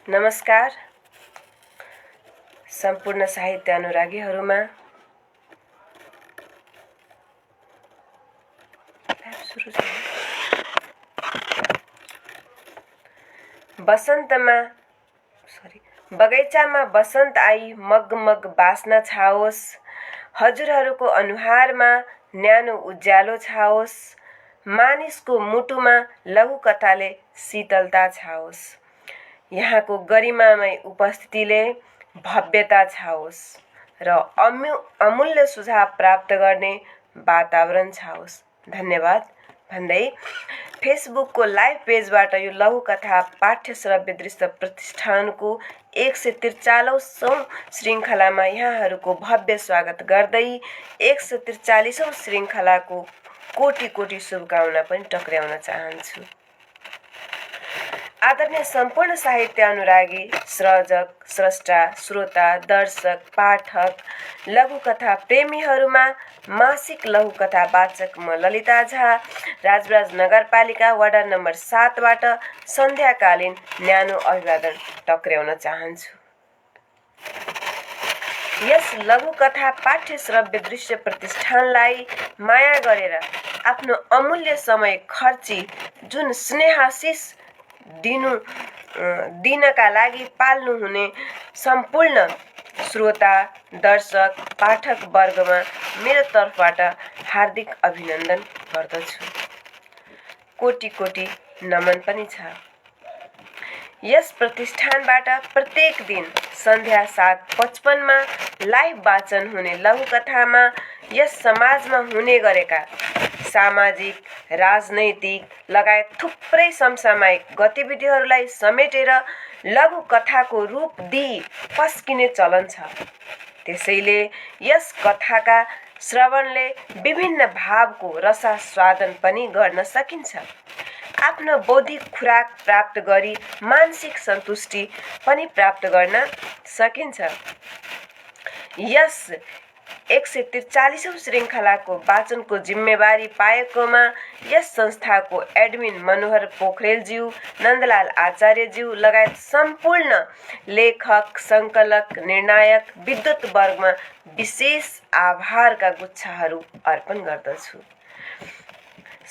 नमस्कार सम्पूर्ण साहित्य अनुरागीहरुमा बगैँचामा बसन्त आई मगमग बास्न छाओस्। हजुरहरूको अनुहारमा न्यानो उज्यालो छाओस्। मानिसको मुटुमा लघु कथाले शीतलता छाओस्। यहाँको गरिमामय उपस्थितिले भव्यता छाओस् र अमूल्य सुझाव प्राप्त गर्ने वातावरण छाओस्। धन्यवाद भन्दै फेसबुकको लाइभ पेजबाट यो लघु कथा पाठ्य श्रव्य दृश्य प्रतिष्ठानको 143औं श्रृङ्खलामा यहाँहरूको भव्य स्वागत गर्दै 143औं श्रृङ्खलाको कोटि कोटि शुभकामना पनि टक्र्याउन चाहन्छु। आदरणीय सम्पूर्ण साहित्य अनुरागी, सृजक, स्रष्टा, श्रोता, दर्शक, पाठक, लघुकथा प्रेमीहरूमा मासिक लघुकथा वाचक म ललिता झा राजराज नगरपालिका वडा नम्बर 7 बाट सन्ध्याकालीन न्यानो अभिवादन टक्र्याउन चाहन्छु। यस लघुकथा पाठ्य श्रव्य दृश्य प्रतिष्ठानलाई माया गरेर आफ्नो अमूल्य समय खर्ची जुन स्नेहाशिष दिनका लागि पाल्नु हुने सम्पूर्ण श्रोता, दर्शक, पाठक वर्गमा मेरो तर्फबाट हार्दिक अभिनन्दन गर्दछु। कोटि कोटि नमन पनि छ। यस प्रतिष्ठानबाट प्रत्येक दिन सन्ध्या 7:55 मा लाइभ वाचन हुने लघुकथामा यस समाजमा हुने गरेका सामाजिक, राजनैतिक लगायत थुप्रै समसामयिक गतिविधिहरूलाई समेटेर लघु कथाको रूप दिई पस्किने चलन छ। त्यसैले यस कथाका श्रवणले विभिन्न भावको रसास्वादन पनि गर्न सकिन्छ। आफ्नो बौद्धिक खुराक प्राप्त गरी मानसिक सन्तुष्टि पनि प्राप्त गर्न सकिन्छ। यस 143औं श्रृङ्खलाको वाचनको जिम्मेवारी पाएकोमा यस संस्थाको एडमिन मनोहर पोखरेलज्यू, नन्दलाल आचार्यज्यू लगायत सम्पूर्ण लेखक, सङ्कलक, निर्णायक, विद्वत वर्गमा विशेष आभारका गुच्छाहरू अर्पण गर्दछु।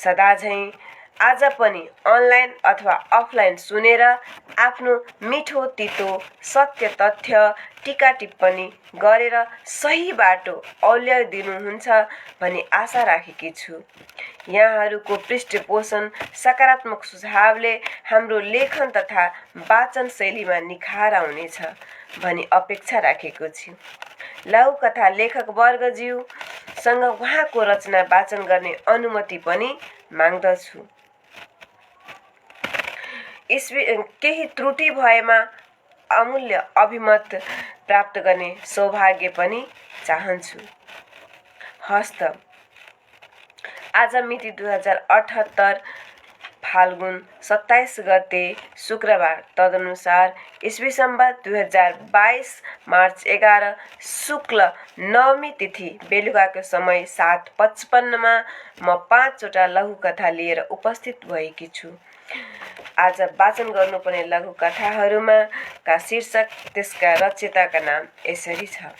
सदाझैँ आज पनि अनलाइन अथवा अफलाइन सुनेर आफ्नो मिठो तितो सत्य तथ्य टीका टिप्पणी गरेर सही बाटो औल्याइदिनुहुन्छ भनी आशा राखेकी छु। यहाँहरूको पृष्ठपोषण सकारात्मक सुझावले हाम्रो लेखन तथा वाचन शैलीमा निखार आउनेछ भनी अपेक्षा राखेको छु। लघुकथा लेखक वर्गज्यूसँग उहाँको रचना वाचन गर्ने अनुमति पनि माग्दछु। केही त्रुटि भएमा अमूल्य अभिमत प्राप्त गर्ने सौभाग्य पनि चाहन्छु। हस्त आज मिति 2078 फाल्गुन 27 गते शुक्रबार, तदनुसार ईस्वी संवत 2022 मार्च 11 शुक्ल नवमी तिथि बेलुकाको समय 7:55 मा म 5 वटा लघुकथा लिएर उपस्थित भएकी छु। आज वाचन गर्नुपर्ने लघुकथाहरूमा का शीर्षक, त्यसका रचयिताका नाम यसरी छ।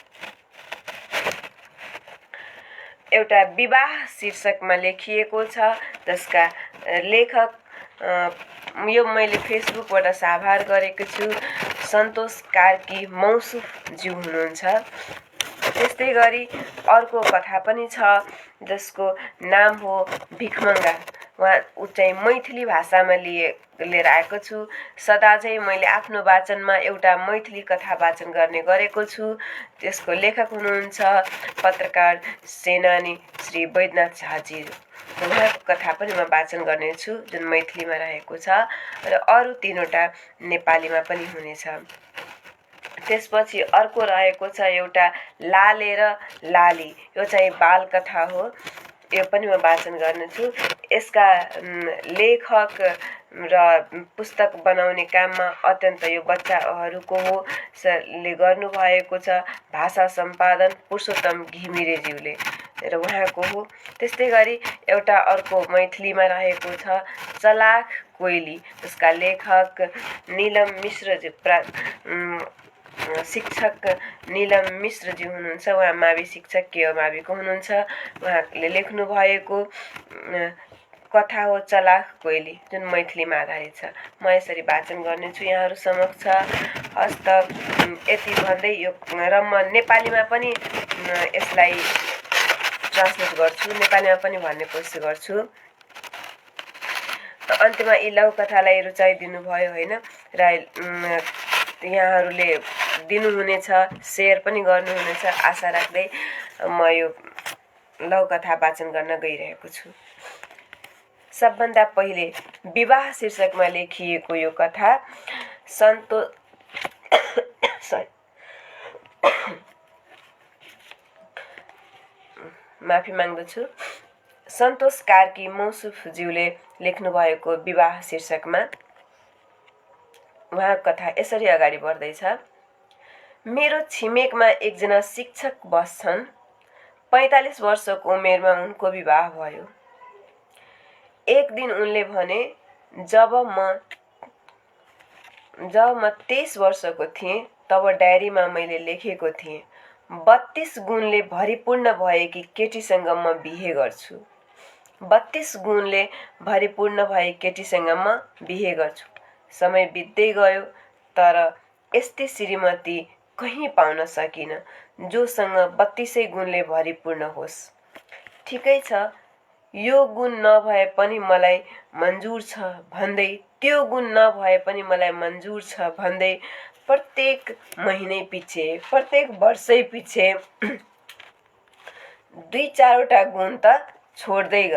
एउटा विवाह शीर्षकमा लेखिएको छ, जसका लेखक यो मैले फेसबुकबाट साभार गरेको छु, सन्तोष कार्की मौसुफ ज्यू हुनुहुन्छ। त्यस्तै गरी अर्को कथा पनि छ जसको नाम हो भिखमङ्गा। ऊ चाहिँ मैथिली भाषामा लिएर आएको छु। सदाझै मैले आफ्नो वाचनमा एउटा मैथिली कथा वाचन गर्ने गरेको छु। त्यसको लेखक हुनुहुन्छ पत्रकार सेनानी श्री वैद्यनाथ झाजी। उहाँको कथा पनि म वाचन गर्नेछु जुन मैथिलीमा रहेको छ र अरू 3वटा नेपालीमा पनि हुनेछ। त्यसपछि अर्को रहेको छ एउटा लाले र लाली। यो चाहिँ बाल कथा हो। यो पनि म वाचन गर्नेछु। यसका लेखक र पुस्तक बनाउने काममा अत्यन्त यो बच्चाहरूको हो ले गर्नुभएको छ भाषा सम्पादन पुरुषोत्तम घिमिरेज्यूले। र उहाँको हो। त्यस्तै गरी एउटा अर्को मैथिलीमा रहेको छ चलाख कोइली, जसका लेखक नीलम मिश्रजी शिक्षक नीलम मिश्रजी हुनुहुन्छ। उहाँ मावि शिक्षक के माविको हुनुहुन्छ। उहाँले लेख्नु भएको कथा हो चलाख कोइली, जुन मैथिलीमा आधारित छ। म यसरी वाचन गर्नेछु यहाँहरू समक्ष। हस्त यति भन्दै यो र म नेपालीमा पनि यसलाई ट्रान्सलेट गर्छु, नेपालीमा पनि भन्ने कोसिस गर्छु। अन्त्यमा यी लघुकथालाई रुचाइदिनु भयो होइन, र यहाँहरूले दिनुहुनेछ, सेयर पनि गर्नुहुनेछ आशा राख्दै म यो लघुकथा वाचन गर्न गइरहेको छु। सबभन्दा पहिले विवाह शीर्षकमा लेखिएको यो कथा माफी माग्दछु। सन्तोष कार्की मौसुफज्यूले लेख्नु भएको विवाह शीर्षकमा उहाँको कथा यसरी अगाडि बढ्दैछ। मेरो छिमेकमा एकजना शिक्षक बस्छन्। 45 वर्षको उमेरमा उनको विवाह भयो। एक दिन उनले भने, जब म 23 वर्षको थिएँ तब डायरीमा मैले लेखेको थिएँ 32 गुणले भरिपूर्ण भएकी केटीसँग म बिहे गर्छु। 32 गुणले भरिपूर्ण भए केटीसँग म बिहे गर्छु। समय बित्दै गयो, तर यस्तै श्रीमती कहीँ पाउन सकिन जोसँग 32 गुणले भरिपूर्ण होस्। ठिकै छ, यो गुण नभए पनि मलाई मन्जुर छ भन्दै, त्यो गुण नभए पनि मलाई मन्जुर छ भन्दै प्रत्येक महिनै पछि, प्रत्येक वर्षै पछि 2-4वटा गुण त छोड्दै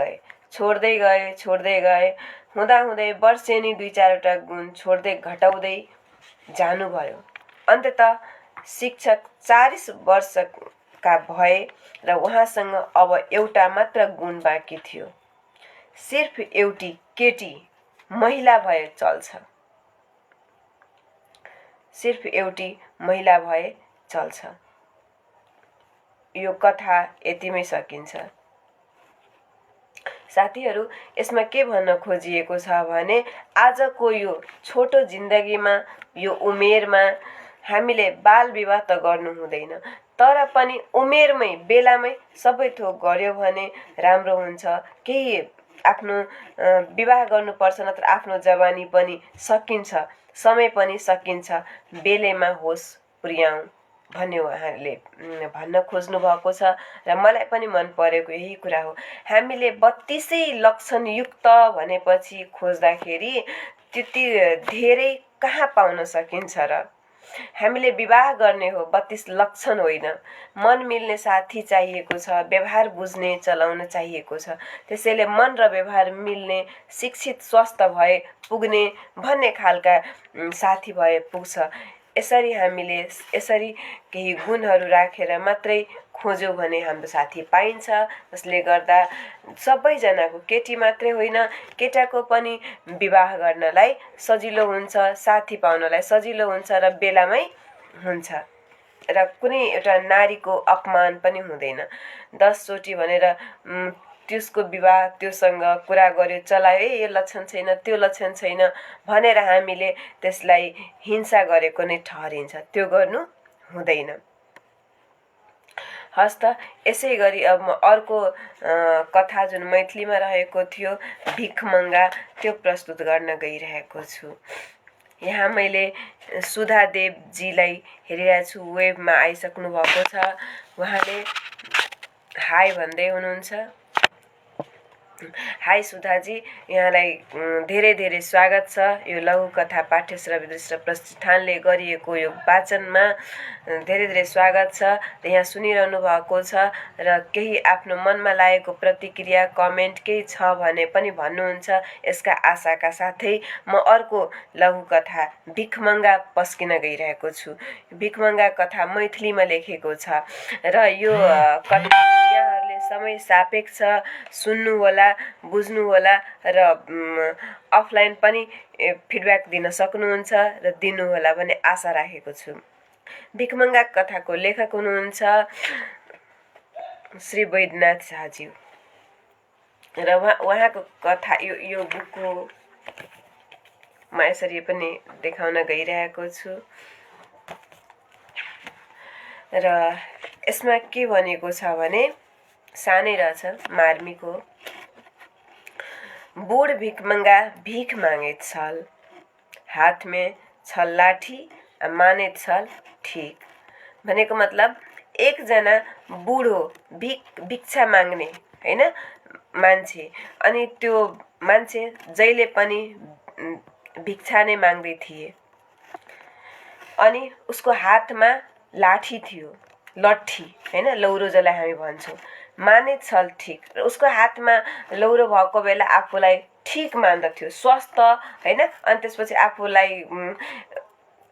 गए। हुँदाहुँदै वर्षेनी 2-4वटा गुण छोड्दै घटाउँदै जानुभयो। अन्ततः शिक्षक 40 वर्षका भए र उहाँसँग अब एउटा मात्र गुण बाँकी थियो। सिर्फ एउटी केटी महिला भए चल्छ। सिर्फ एउटी महिला भए चल्छ। यो कथा यतिमै सकिन्छ। साथीहरू, यसमा के भन्न खोजिएको छ भने आजको यो छोटो जिन्दगीमा, यो उमेरमा हामीले बाल विवाह त गर्नु हुँदैन, तर पनि उमेरमै बेलामै सबै थोक गर्यो भने राम्रो हुन्छ। केही आफ्नो विवाह गर्नुपर्छ, नत्र आफ्नो जवानी पनि सकिन्छ, समय पनि सकिन्छ। बेलैमा होस् पुर्याउँ भन्ने उहाँले भन्न खोज्नु भएको छ र मलाई पनि मन परेको यही कुरा हो। हामीले 32 लक्षणयुक्त भनेपछि खोज्दाखेरि त्यति धेरै कहाँ पाउन सकिन्छ र? हामीले विवाह गर्ने हो, 32 लक्षण होइन। मन मिल्ने साथी चाहिएको छ, व्यवहार बुझ्ने चलाउन चाहिएको छ। त्यसैले मन र व्यवहार मिल्ने, शिक्षित स्वस्थ भए पुग्ने भन्ने खालका साथी भए पुग्छ। यसरी केही गुणहरू राखेर मात्रै खोज्यौँ भने हाम्रो साथी पाइन्छ, जसले गर्दा सबैजनाको, केटी मात्रै होइन केटाको पनि विवाह गर्नलाई सजिलो हुन्छ, साथी पाउनलाई सजिलो हुन्छ र बेलामै हुन्छ र कुनै एउटा नारीको अपमान पनि हुँदैन। 10 चोटि भनेर त्यसको विवाह त्योसँग कुरा गर्यो, चलायो, यो लक्षण छैन, त्यो लक्षण छैन भनेर हामीले त्यसलाई हिंसा गरेको नै ठहरिन्छ। त्यो गर्नु हुँदैन। हस्त यसै गरी अब म अर्को कथा जुन मैथिलीमा रहेको थियो भिखमङ्गा, त्यो प्रस्तुत गर्न गइरहेको छु। यहाँ मैले सुधा देवजीलाई हेरिरहेको छु, वेबमा आइसक्नु भएको छ। उहाँले हाई भन्दै हुनुहुन्छ। हाई सुधाजी, यहाँलाई धेरै धेरै स्वागत छ। यो लघुकथा पाठ्यश्रवी दृश्य प्रतिष्ठानले गरिएको यो वाचनमा धेरै धेरै स्वागत छ। र यहाँ सुनिरहनु भएको छ र केही आफ्नो मनमा लागेको प्रतिक्रिया कमेन्ट केही छ भने पनि भन्नुहुन्छ, यसका आशाका साथै म अर्को लघुकथा भिखमङ्गा पस्किन गइरहेको छु। भिखमङ्गा कथा मैथिलीमा लेखेको छ र यो कथा यहाँहरूले समय सापेक्ष सुन्नु होला, बुझ्नु होला र अफलाइन पनि फिडब्याक दिन सक्नुहुन्छ र दिनु होला भन्ने आशा राखेको छु। भिखमङ्गा कथाको लेखक हुनुहुन्छ श्री वैद्यनाथ शाहज्यू र उहाँको कथा यो बुकको म यसरी पनि देखाउन गइरहेको छु। र यसमा के भनेको छ भने सानै रहेछ मार्मीको। बूढ़ भिखमंगा भीख मांगे छल, हाथ में छल लाठी माने छल ठीक। भनेको मतलब एकजना बुढो भिक्षा माग्ने हैन मान्छे, अनि त्यो मान्छे जहिले पनि भिक्षा नै माग्दै थिए, अनि उसको हातमा लाठी थियो, लट्ठी हैन लौरो जसलाई हामी भन्छौँ, माने छल ठीक। र उसको हातमा लौरो भएको बेला आफूलाई ठीक मान्दथ्यो, स्वस्थ हैन। अनि त्यसपछि आफूलाई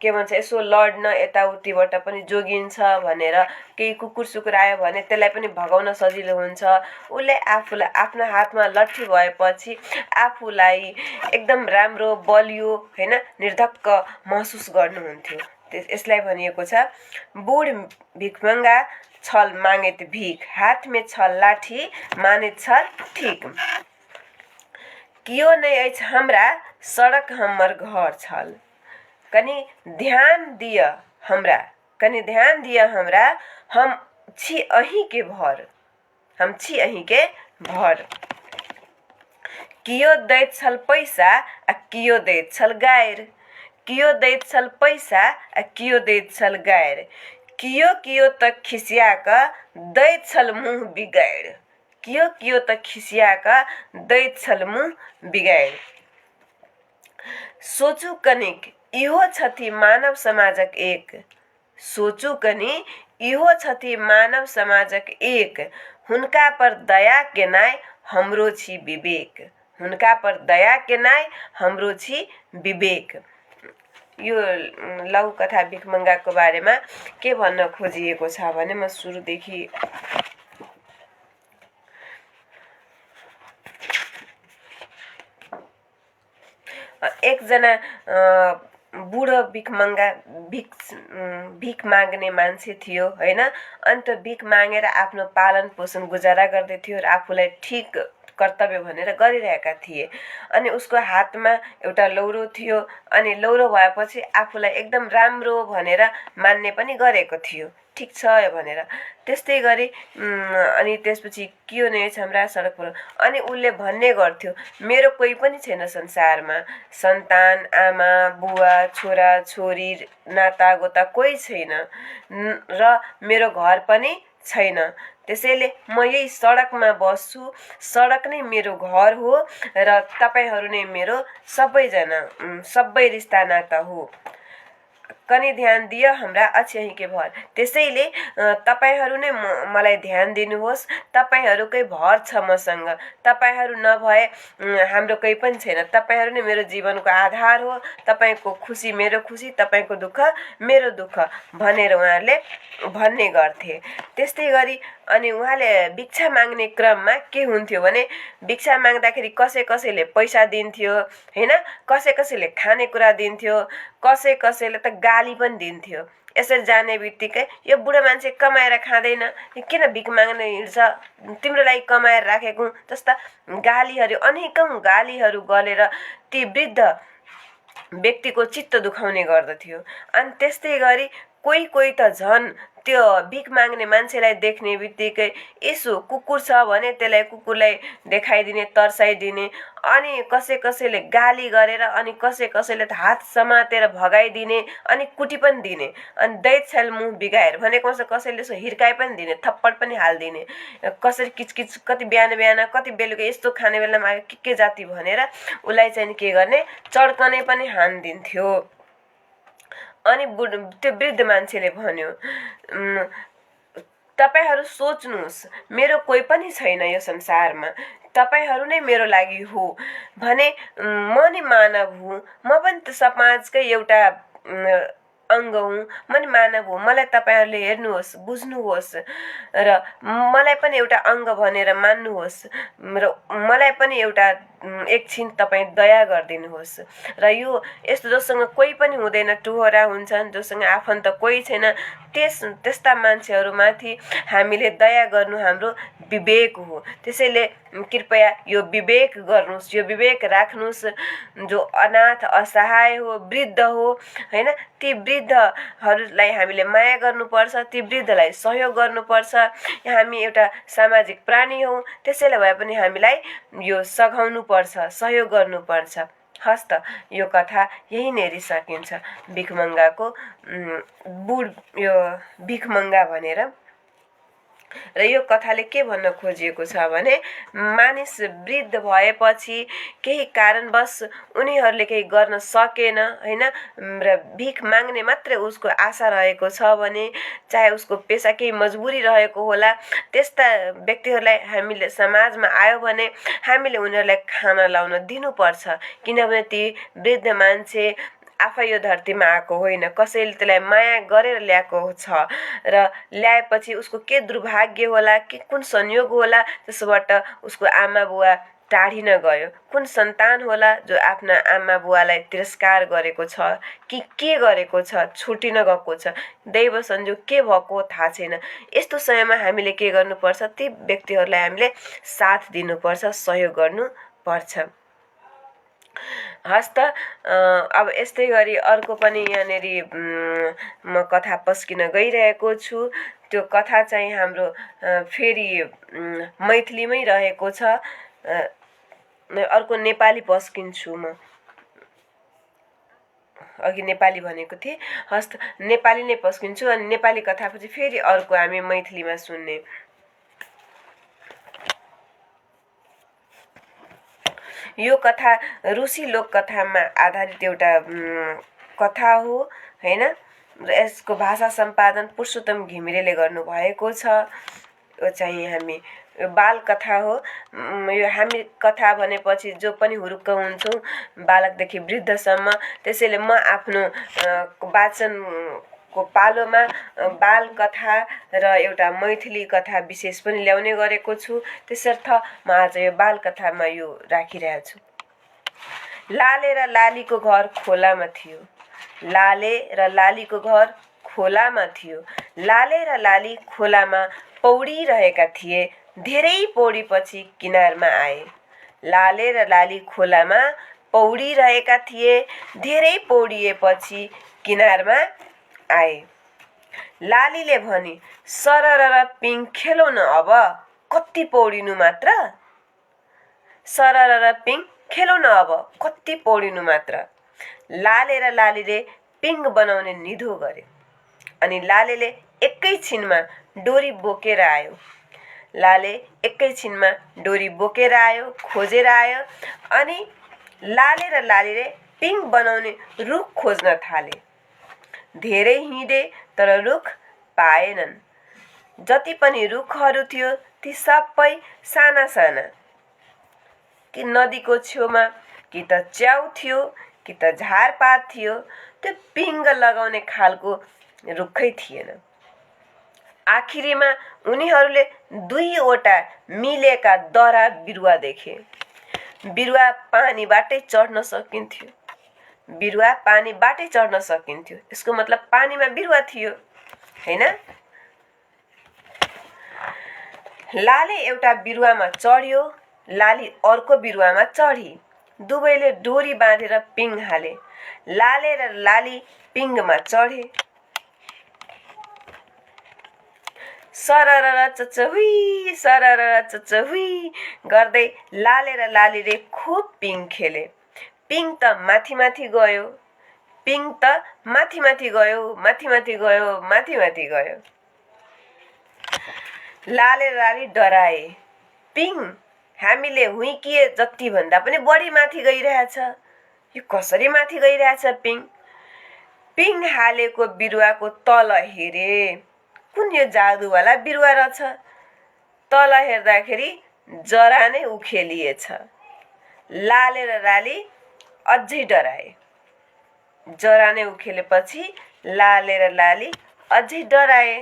के भन्छ यसो लड्न यताउतिबाट पनि जोगिन्छ भनेर केही कुकुर सुकुर आयो भने त्यसलाई पनि भगाउन सजिलो हुन्छ। उसले आफूलाई आफ्नो हातमा लट्ठी भएपछि आफूलाई एकदम राम्रो बलियो हैन निर्धक्क महसुस गर्नुहुन्थ्यो। यसलाई भनिएको छ बूढ़ भिखमंगा छल मांगे भीख, हाथ में छल लाठी माने छल ठीक। कियो नहीं अछि हमरा सड़क हमर घर छल, कनी ध्यान दिया हमरा, कनी ध्यान दिया हमरा, हम छी अहीं के भर, हम छी अहीं के भर। कियो दैत छल पैसा आ कियो दैत छल गायर, कियो दैत छल पैसा आ कियो दैत छल गायर, कियो कियो तक खिसिया का दैत छल मुंह बिगाड़, कियो कियो तक खिसिया का दैत छल मुंह बिगाड़। सोचू कनिक इहो छथि मानव समाजक एक, सोचू कनि इहो छथि मानव समाजक एक, हुनका पर दया केनाइ हमरो छी विवेक, हुनका पर दया केनाइ हमरो छी विवेक। यो लघु कथा भिखमंगाको बारेमा के भन्न खोजिएको छ भने म सुरुदेखि एकजना बुढो भिखमंगा भिख माग्ने मान्छे थियो हैन। अनि त्यो भिख मागेर आफ्नो पालन पोषण गुजारा गर्दै थियो र आफूलाई ठीक कर्तव्य भनेर गरिरहेका थिए। अनि उसको हातमा एउटा लौरो थियो, अनि लौरो भएपछि आफूलाई एकदम राम्रो भनेर मान्ने पनि गरेको थियो, ठीक छ भनेर। त्यस्तै गरी अनि त्यसपछि कियो नै छ हाम्रा सडक पर, अनि उसले भन्ने गर्थ्यो मेरो कोही पनि छैन संसारमा, सन्तान आमा बुवा छोरा छोरी नाता गोता कोही छैन र मेरो घर पनि छैन, त्यसैले म यही सडकमा बस्छु, सडक नै मेरो घर हो र तपाईहरू नै मेरो सबैजना सबै रिस्ता नाता हो, कनी ध्यान दियो हाम्रा अछि अहीं के भर। त्यसैले तपाईहरू नै मलाई ध्यान दिनुहोस्, तपाईहरूकै भर छ मसँग, तपाईहरू नभए हाम्रो कोही पनि छैन, तपाईहरू नै मेरो जीवनको आधार हो, तपाईको खुसी मेरो खुसी, तपाईको दुःख मेरो दुःख भनेर उहाँले भन्ने गर्थे। त्यस्तै गरी अनि उहाँले भिक्षा माग्ने क्रममा के हुन्थ्यो भने भिक्षा माग्दाखेरि कसै कसैले पैसा दिन्थ्यो हैन, कसै कसैले खानेकुरा दिन्थ्यो, कसै कसैले त गाली पनि दिन्थ्यो। यसरी जाने बित्तिकै यो बुढो मान्छे कमाएर खाँदैन, किन भिख माग्न हिँड्छ, तिम्रो लागि कमाएर राखेको जस्ता गालीहरू अनेकौं गालीहरू गलेर ती वृद्ध व्यक्तिको चित्त दुखाउने गर्दथ्यो। अनि त्यस्तै गरी कोही कोही त झन् त्यो भिख माग्ने मान्छेलाई देख्ने बित्तिकै यसो कुकुर छ भने त्यसलाई कुकुरलाई देखाइदिने तर्साइदिने, अनि कसै कसैले गाली गरेर अनि कसै कसैले त हात समातेर भगाइदिने अनि कुटी पनि दिने, अनि दैत छल मुख बिगाएर भनेको कसैले यसो हिर्काइ पनि दिने, थप्पड पनि हालिदिने, कसरी किचकिच कति बिहान बिहान कति बेलुका यस्तो खाने बेलामा आयो के जाति भनेर उसलाई चाहिँ के गर्ने चड्कने पनि हानिदिन्थ्यो। अनि त्यो वृद्ध मान्छेले भन्यो तपाईहरू सोच्नुहोस् मेरो कोही पनि छैन यो संसारमा, तपाईहरू नै मेरो लागि हो भने म नि मानव हुँ, म पनि त समाजकै एउटा अङ्ग हुँ, म नि मानव हुँ, मलाई तपाईहरूले हेर्नुहोस् बुझ्नुहोस् र मलाई पनि एउटा अङ्ग भनेर मान्नुहोस् र मलाई पनि एउटा एकछिन तपाईँ दया गरिदिनुहोस्। र यो यस्तो जोसँग कोही पनि हुँदैन, टुहोरा हुन्छन्, जोसँग आफन्त कोही छैन, त्यस्ता मान्छेहरूमाथि हामीले दया गर्नु हाम्रो विवेक हो। त्यसैले कृपया यो विवेक गर्नुहोस्, यो विवेक राख्नुहोस्। जो अनाथ असहाय हो, वृद्ध हो हैन, ती वृद्धहरूलाई हामीले माया गर्नुपर्छ, ती वृद्धलाई सहयोग गर्नुपर्छ। हामी एउटा सामाजिक प्राणी हौँ, त्यसैले भए पनि हामीलाई यो सघाउनुपर्छ, सहयोग गर्नुपर्छ। हस्त यो कथा यही नेरी सकिन्छ। भिखमङ्गाको यो भिखमङ्गा भनेर। र यो कथाले के भन्न खोजिएको छ भने मानिस वृद्ध भएपछि केही कारणवश उनीहरूले केही गर्न सकेन हैन, र भिख माग्ने मात्रै उसको आशा रहेको छ भने, चाहे उसको पेसा केही मजबुरी रहेको होला, त्यस्ता व्यक्तिहरूलाई हामीले समाजमा आयो भने हामीले उनीहरूलाई खाना लाउन दिनुपर्छ। किनभने ती वृद्ध मान्छे आफै यो धरतीमा आएको होइन, कसैले त्यसलाई माया गरेर ल्याएको छ। र ल्याएपछि उसको के दुर्भाग्य होला, के कुन संयोग होला त्यसबाट उसको आमा बुवा टाढिन गयो, कुन सन्तान होला जो आफ्ना आमा बुवालाई तिरस्कार गरेको छ कि के गरेको छ, छुटिन गएको छ, दैव संयोग के भएको थाहा छैन। यस्तो समयमा हामीले के गर्नुपर्छ, ती व्यक्तिहरूलाई हामीले साथ दिनुपर्छ, सहयोग गर्नुपर्छ। हस्त अब यस्तै गरी अर्को पनि यहाँनेरि म कथा पस्किन गइरहेको छु। त्यो कथा चाहिँ हाम्रो फेरि मैथिलीमै रहेको छ। अर्को नेपाली पस्किन्छु म, अघि नेपाली भनेको थिएँ। हस्त नेपाली नै पस्किन्छु, अनि नेपाली कथापछि फेरि अर्को हामी मैथिलीमा सुन्ने। यो कथा रुसी लोककथामा आधारित एउटा कथा हो हैन, र यसको भाषा सम्पादन पुरुषोत्तम घिमिरेले गर्नुभएको छ। यो चाहिँ हामी बाल कथा हो। यो हामी कथा भनेपछि जो पनि हुरुक्क हुन्छौँ बालकदेखि वृद्धसम्म, त्यसैले म आफ्नो वाचनको पालोमा बाल कथा र एउटा मैथिली कथा विशेष पनि ल्याउने गरेको छु। त्यसर्थ म आज यो बाल कथामा यो राखिरहेको छु। लाले र लालीको घर खोलामा थियो। लाले र लालीको घर खोलामा थियो। लाले र लाली खोलामा पौडिरहेका थिए। धेरै पौडीपछि किनारमा आए। लाले र लाली खोलामा पौडिरहेका थिए। धेरै पौडिएपछि किनारमा आए। लालीले भनी, सरर पिङ खेलौ न अब, कति पौडिनु मात्र। सरर पिङ खेलौ न अब, कति पौडिनु मात्र। लाले र लालीले पिङ बनाउने निधो गरे। अनि लालेले एकैछिनमा डोरी बोकेर आयो। लाले एकैछिनमा डोरी बोकेर आयो, खोजेर आयो। अनि लाले र लालीले पिङ बनाउने रुख खोज्न थाले। धेरै हिँडे तर रुख पाएनन्। जति पनि रुखहरू थियो ती सबै साना साना, कि नदीको छेउमा कि त च्याउ थियो कि त झारपात थियो। त्यो पिङ लगाउने खालको रुखै थिएन। आखिरीमा उनीहरूले दुईवटा मिलेका दरा बिरुवा देखे। बिरुवा पानीबाटै चढ्न सकिन्थ्यो। बिरुवा पानीबाटै चढ्न सकिन्थ्यो। यसको मतलब पानीमा बिरुवा थियो हैन। लाले एउटा बिरुवामा चढ्यो, लाली अर्को बिरुवामा चढी। दुवैले डोरी बाँधेर पिङ हाले। लाले र लाली पिङमा चढे। सरर चचहुई, सरर चचहुई गर्दै लाले र लालीले खुब पिङ खेले। पिङ त माथि माथि गयो। पिङ त माथि माथि गयो, माथि माथि गयो, माथि माथि गयो। लाले र लाली डराए। पिङ हामीले हुइकिए जति भन्दा पनि बढी माथि गइरहेछ। यो कसरी माथि गइरहेछ पिङ? पिङ हालेको बिरुवाको तल हेरे। कुन यो जादुवाला बिरुवा रहेछ? तल हेर्दाखेरि जरा नै उखेलिएछ। लाले र लाली अझै डराए। जरा नै उखेलेपछि लाले र लाली अझै डराए।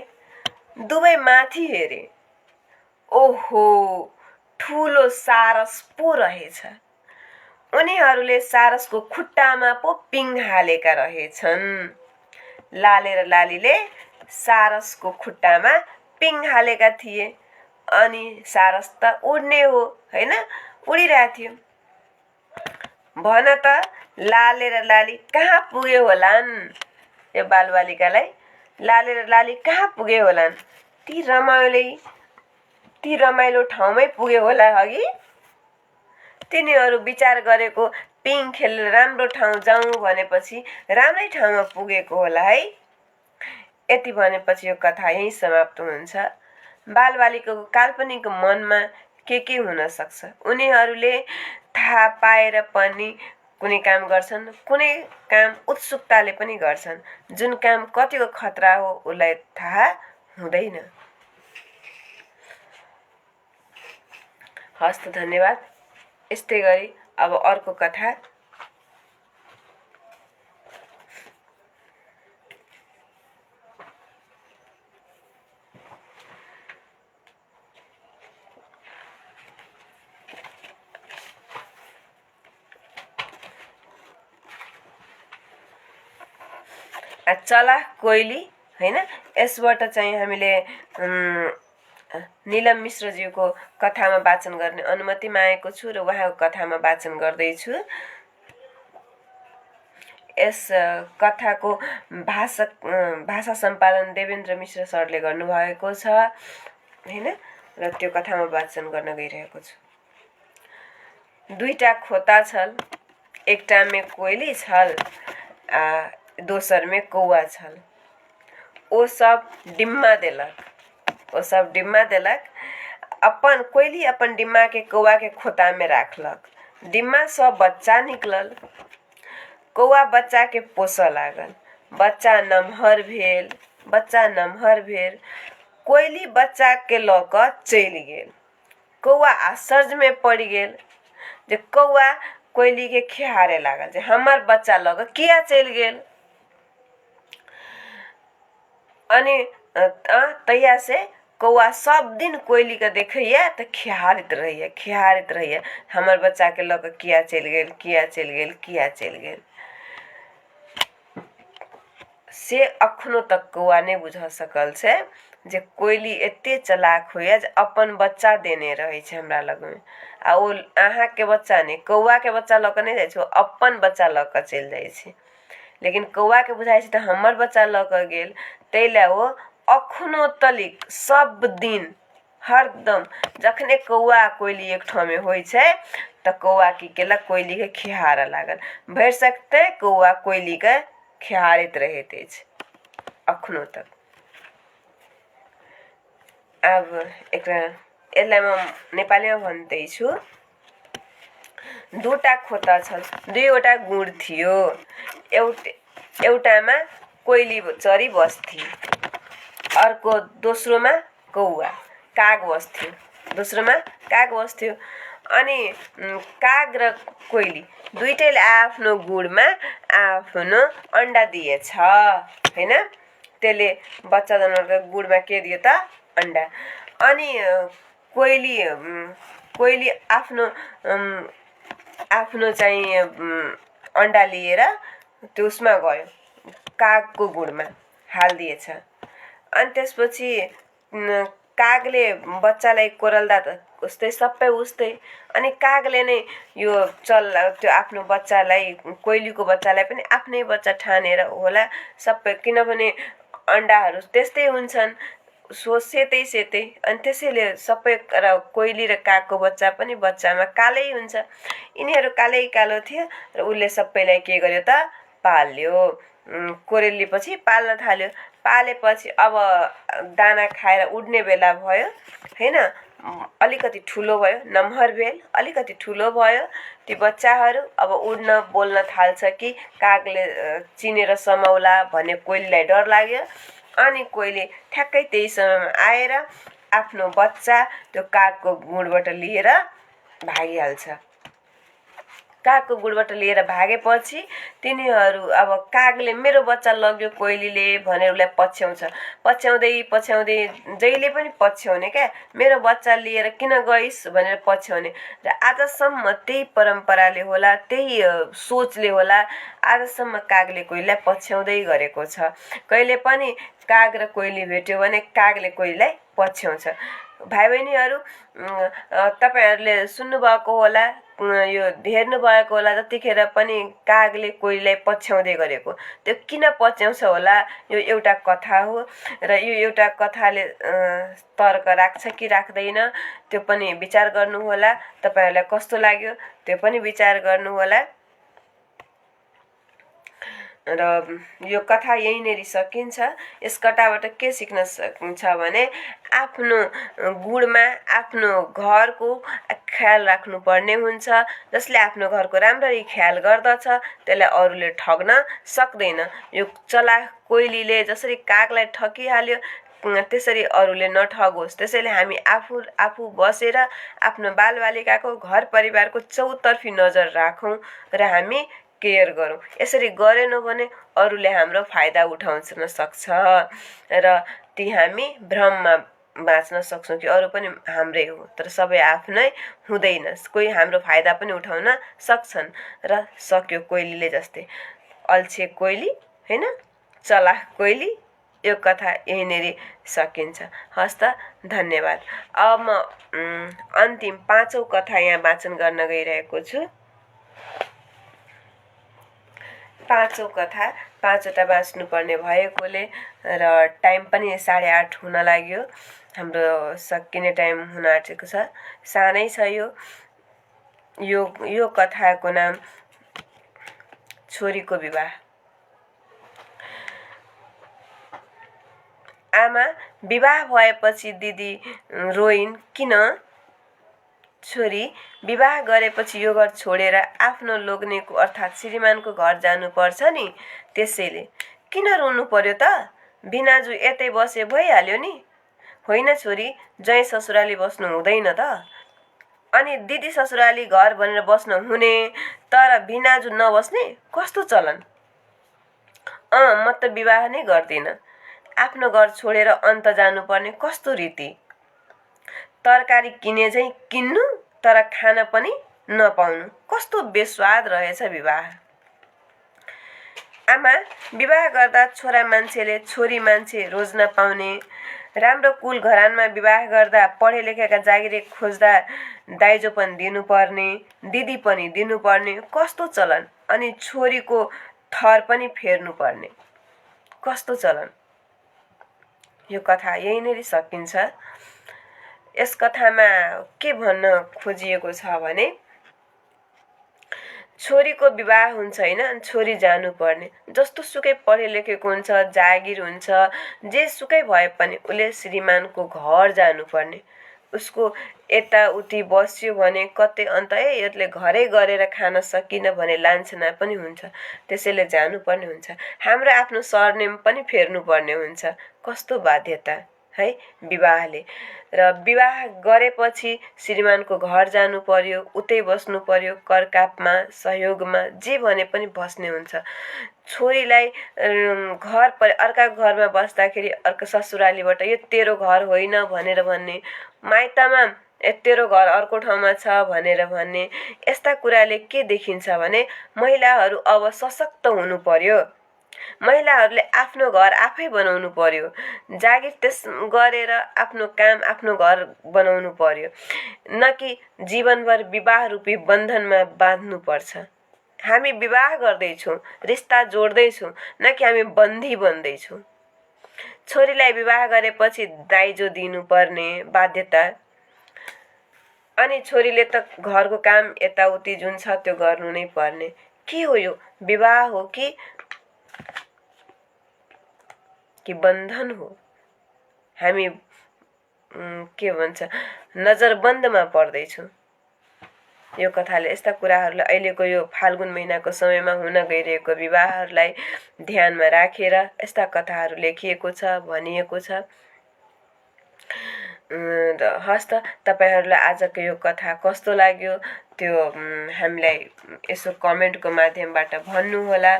दुवै माथि हेरे। ओहो, ठुलो सारस पो रहेछ। उनीहरूले सारसको खुट्टामा पो पिङ हालेका रहेछन्। लाले र लालीले सारसको खुट्टामा पिङ हालेका थिए। अनि सारस त उड्ने हो हैन, उडिरहेको थियो। भन त लाले र लाली कहाँ पुगे होलान्? यो बालबालिकालाई लाले र लाली कहाँ पुगे होलान्? ती रमाइलो ठाउँमै पुगे होला अघि। तिनीहरू विचार गरेको पिङ खेलेर राम्रो ठाउँ जाउँ भनेपछि राम्रै ठाउँमा पुगेको होला है। यति भनेपछि यो कथा यहीँ समाप्त हुन्छ। बालबालिकाको काल्पनिक मनमा के हुन सक्छ? उनीहरूले थाहा पाएर पनि कुनै काम गर्छन्, कुनै काम उत्सुकताले पनि गर्छन्। जुन काम कतिको खतरा हो उसलाई थाहा हुँदैन। हस्त धन्यवाद। यस्तै गरी अब अर्को कथा। चलाख कोइली हैन, यसबाट चाहिँ हामीले नीलम मिश्रज्यूको कथामा वाचन गर्ने अनुमति मागेको छु र उहाँको कथामा वाचन गर्दैछु। यस कथाको भाषा सम्पादन देवेन्द्र मिश्र सरले गर्नुभएको छ हैन, र त्यो कथामा वाचन गर्न गइरहेको छु। दुईटा खोता छल, एकटा में कोइली छल, दोसर में कौआ छल। ओ सब डिम्मा देलक। अपन कोइली अपन डिम्मा के कौआ के खोता में राखलक। डिम्मा सब बच्चा निकलल। कौआ बच्चा के पोस लागल। बच्चा नमहर भेल। कोइली बच्चा के ल क चलि गेल। कौआ आश्चर्य में पड़ गेल जे कौआ कोइली के खिहारे लागल जे हमर बच्चा ल क किया चलि गेल। अनि तैया से कौआ सब दिन कोइली के देखैया त खिहारित रहिया हमर बच्चा के ल क किया चलि गेल। से अखनो तक कौआ नहीं बुझ सकल छे जे कोइली एते चलाक होइया जे अपन बच्चा देने रहे छे हमरा लग में। आ ओ अहाँ के बच्चा नहीं, कौआ के बच्चा ल क नहीं जाय छे, अपन बच्चा ल क चल जाय छे। लेकिन कौआ के बुझाय छे त हमर बच्चा ल क गेल, तैला वो अखनो तलिक सब दिन हरदम जखने कौआ कोइली एक ठाव में होय छे त कौआ की केलक, कोइली के खिहार लागल। भर सकते कौआ कोइली के खिहारित रहते अखनो तक। अब यसलाई म नेपालीमा भन्दैछु। दुटा खोता छन्, दुईवटा गुड थियो। एउटामा कोइली चरी बस्थ्यो, अर्को दोस्रोमा काग बस्थ्यो। अनि काग र कोइली दुईटैले आफ्नो गुडमा आफ्नो अंडा दिएछ हैन। त्यसले बच्चा जन्माउँदा गुडमा के दियो त? अंडा। अनि कोइली आफ्नो चाहिँ अंडा लिएर त्यसमा गयो, कागको गुडमा हाल्दिएछ। अनि त्यसपछि कागले बच्चालाई कोरल्दा त उस्तै सबै उस्तै। अनि कागले नै यो त्यो आफ्नो बच्चालाई, कोइलीको बच्चालाई पनि आफ्नै बच्चा ठानेर होला सबै, किनभने अंडाहरू त्यस्तै हुन्छन् सेतै। अनि त्यसैले सबै कोइली र कागको बच्चा पनि बच्चामा कालै हुन्छ। यिनीहरू कालो थियो र उसले सबैलाई के गर्यो त? पाल्यो। कोरेली पछि पाल्न थाल्यो। पालेपछि अब दाना खाएर उड्ने बेला भयो हैन। अलिकति ठुलो भयो, नमहर भेल, अलिकति ठुलो भयो ती बच्चाहरू। अब उड्न बोल्न थाल्छ कि कागले चिनेर समाउला भन्ने कोइलीलाई डर लाग्यो। अनि कोइली ठ्याक्कै त्यही समयमा आएर आफ्नो बच्चा त्यो कागको गुडबाट लिएर भागिहाल्छ। कागको गुडबाट लिएर भागेपछि तिनीहरू अब कागले मेरो बच्चा लग्यो कोइलीले भनेर उसलाई पछ्याउँछ। पछ्याउँदै जहिले पनि पछ्याउने क्या, मेरो बच्चा लिएर किन गइस् भनेर पछ्याउने। र आजसम्म त्यही परम्पराले होला, त्यही सोचले होला आजसम्म कागले कोइलीलाई पछ्याउँदै गरेको छ। कहिले पनि काग र कोइली भेट्यो भने कागले कोइलीलाई पछ्याउँछ। भाइ बहिनीहरू, तपाईँहरूले सुन्नुभएको होला, यो हेर्नु भएको होला, जतिखेर पनि कागले कोइलीलाई पछ्याउँदै गरेको त्यो किन पछ्याउँछ होला, यो एउटा कथा हो। र यो एउटा कथाले तर्क राख्छ कि राख्दैन त्यो पनि विचार गर्नु होला। तपाईँहरूलाई कस्तो लाग्यो त्यो पनि विचार गर्नु होला। र यो कथा यहीँनेरि सकिन्छ। यस कथाबाट के सिक्न सकिन्छ भने आफ्नो गुडमा आफ्नो घरको ख्याल राख्नुपर्ने हुन्छ। जसले आफ्नो घरको राम्ररी ख्याल गर्दछ त्यसलाई अरूले ठग्न सक्दैन। यो चलाख कोइलीले जसरी कागलाई ठगिहाल्यो त्यसरी अरूले नठगोस्। त्यसैले हामी आफू बसेर आफ्नो बालबालिकाको घर परिवारको चौतर्फी नजर राखौँ र हामी केयर गरौँ। यसरी गरेनौँ भने अरूले हाम्रो फाइदा उठाउन सक्छ र ती हामी भ्रममा बाँच्न सक्छौँ कि अरू पनि हाम्रै हो, तर सबै आफ्नै हुँदैन, कोही हाम्रो फाइदा पनि उठाउन सक्छन्। र सक्यो कोइलीले जस्तै, अल्छे कोइली होइन, चलाख कोइली। यो कथा यहीँनेरि सकिन्छ। हस् त, धन्यवाद। अब म अन्तिम 5औं कथा यहाँ वाचन गर्न गइरहेको छु। 5औं कथा 5वटा बाँच्नुपर्ने भएकोले र टाइम पनि 8:30 हुन लाग्यो, हाम्रो सकिने टाइम हुन आँटेको छ। सानै छ यो कथाको नाम छोरीको विवाह। आमा विवाह भएपछि दिदी रोइन्, किन? छोरी विवाह गरेपछि यो घर छोडेर आफ्नो लोग्नेको अर्थात् श्रीमानको घर जानुपर्छ नि, त्यसैले। किन रुनु पर्यो त? भिनाजु यतै बसे भइहाल्यो नि। होइन छोरी, जय ससुराली बस्नु हुँदैन त। अनि दिदी ससुराली घर भनेर बस्न हुने, तर भिनाजु नबस्ने कस्तो चलन? म त विवाह नै गर्दिनँ। आफ्नो घर छोडेर अन्त जानुपर्ने कस्तो रीति? तरकारी किने चाहिँ किन्नु, तर खान पनि नपाउनु, कस्तो बेस्वाद रहेछ विवाह। आमा विवाह गर्दा छोरा मान्छेले छोरी मान्छे रोज्न पाउने, राम्रो कुल घरानमा विवाह गर्दा पढे लेखेका जागिरे खोज्दा दाइजो पनि दिनुपर्ने, दिदी पनि दिनुपर्ने, कस्तो चलन। अनि छोरीको थर पनि फेर्नुपर्ने, कस्तो चलन। यो कथा यहीँनेरि सकिन्छ। यस कथामा के भन्न खोजिएको छ भने छोरीको विवाह हुन्छ होइन, छोरी जानुपर्ने। जस्तो सुकै पढे लेखेको हुन्छ, जागिर हुन्छ, जे सुकै भए पनि उसले श्रीमानको घर जानुपर्ने। उसको यताउति बस्यो भने कतै अन्त यसले घरै गरेर खान सकिन भने लान्छना पनि हुन्छ, त्यसैले जानुपर्ने हुन्छ। हाम्रो आफ्नो सरनेम पनि फेर्नुपर्ने हुन्छ, कस्तो बाध्यता है विवाहले। र विवाह गरेपछि श्रीमानको घर जानु पर्यो, उतै बस्नु पर्यो, करकापमा सहयोगमा जे भने पनि बस्ने हुन्छ। छोरीलाई अर्का घरमा बस्दाखेरि अर्को ससुरालीबाट यो तेरो घर होइन भनेर भन्ने, माइतमा तेरो घर अर्को ठाउँमा छ भनेर भन्ने, यस्ता कुराले के देखिन्छ भने महिलाहरू अब सशक्त हुनु पर्यो। महिलाहरूले आफ्नो घर आफै बनाउनु पर्यो, जागिर त्यस गरेर आफ्नो काम आफ्नो घर बनाउनु पर्यो, न कि जीवनभर विवाह रूपी बन्धनमा बाँध्नु पर्छ। हामी विवाह गर्दैछौँ, रिस्ता जोड्दैछौँ, न कि हामी बन्दी बन्दैछौँ। छोरीलाई विवाह गरेपछि दाइजो दिनुपर्ने बाध्यता, अनि छोरीले त घरको काम यताउति जुन छ त्यो गर्नु नै पर्ने। के हो यो? विवाह हो कि बन्धन हो? हामी के भन्छ नजरबन्दमा पर्दैछौँ। यो कथाले यस्ता कुराहरूलाई अहिलेको यो फाल्गुन महिनाको समयमा हुन गइरहेको विवाहहरूलाई ध्यानमा राखेर यस्ता कथाहरू लेखिएको छ, भनिएको छ। हस् त, तपाईहरूलाई आजको यो कथा कस्तो लाग्यो त्यो हामीलाई यसो कमेन्टको माध्यमबाट भन्नुहोला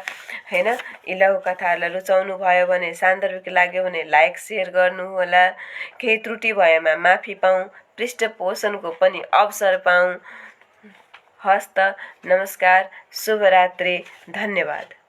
हैन। यी लघु कथाहरूलाई रुचाउनु भयो भने, सान्दर्भिक लाग्यो भने लाइक सेयर गर्नुहोला। केही त्रुटि भएमा माफी पाऊँ, पृष्ठपोषणको पनि अवसर पाऊँ। हस्त नमस्कार, शुभरात्रि, धन्यवाद।